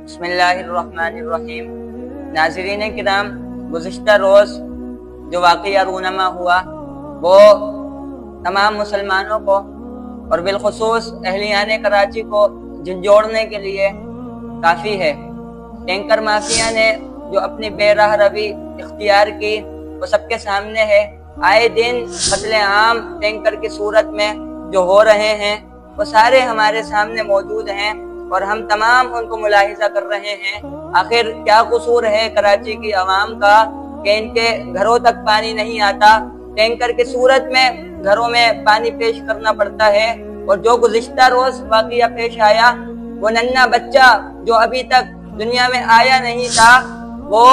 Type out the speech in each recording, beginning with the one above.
بسم اللہ الرحمن الرحیم۔ ناظرین کرام، گزشتہ روز جو واقعہ رونما ہوا وہ تمام مسلمانوں کو اور بالخصوص اہلیان کراچی کو جھنجھوڑنے کے لیے کافی ہے۔ ٹینکر مافیا نے جو اپنی بے راہ روی اختیار کی وہ سب کے سامنے ہے۔ آئے دن قتل عام ٹینکر کی صورت میں جو ہو رہے ہیں وہ سارے ہمارے سامنے موجود ہیں اور ہم تمام ان کو ملاحظہ کر رہے ہیں۔ آخر کیا قصور ہے کراچی کی عوام کا کہ ان کے گھروں تک پانی نہیں آتا، ٹینکر کی صورت میں گھروں میں پانی پیش کرنا پڑتا ہے۔ اور جو گزشتہ روز واقعہ پیش آیا وہ ننھا بچہ جو ابھی تک دنیا میں آیا نہیں تھا وہ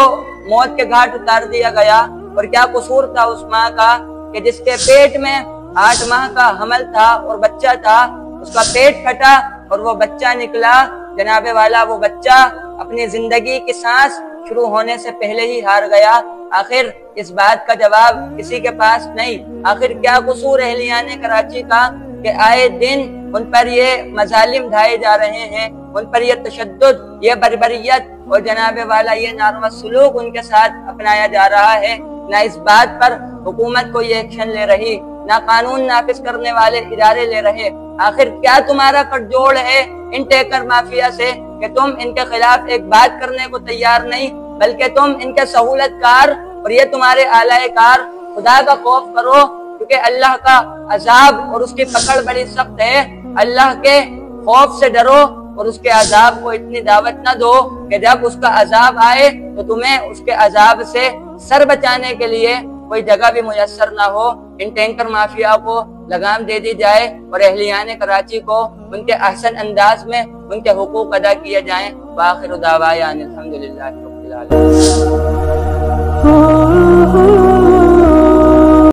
موت کے گھاٹ اتار دیا گیا۔ اور کیا قصور تھا اس ماں کا کہ جس کے پیٹ میں 8 ماہ کا حمل تھا اور بچہ تھا، اس کا پیٹ پھٹا اور وہ بچہ نکلا۔ جناب والا وہ بچہ اپنی زندگی کی سانس شروع ہونے سے پہلے ہی ہار گیا۔ آخر اس بات کا جواب کسی کے پاس نہیں۔ آخر کیا قصور اہلیان کراچی کا کہ آئے دن ان پر یہ مظالم ڈھائے جا رہے ہیں، ان پر یہ تشدد، یہ بربریت اور جناب والا یہ ناروا سلوک ان کے ساتھ اپنایا جا رہا ہے۔ نہ اس بات پر حکومت کوئی ایکشن لے رہی، نہ قانون نافذ کرنے والے ادارے لے رہے۔ آخر کیا تمہارا کٹ جوڑ ہے ان ٹینکر مافیا سے کہ تم ان کے خلاف ایک بات کرنے کو تیار نہیں، بلکہ تم ان کے سہولت کار اور یہ تمہارے آلائے کار۔ خدا کا خوف کرو، کیونکہ اللہ کا عذاب اور اس کی پکڑ بڑی سخت ہے۔ اللہ کے خوف سے ڈرو اور اس کے عذاب کو اتنی دعوت نہ دو کہ جب اس کا عذاب آئے تو تمہیں اس کے عذاب سے سر بچانے کے لیے کوئی جگہ بھی میسر نہ ہو۔ ان ٹینکر مافیا کو لگام دے دی جائے اور اہلیان کراچی کو ان کے احسن انداز میں ان کے حقوق ادا کیے جائیں۔ وآخر دعوانا الحمدللہ رب العالمین۔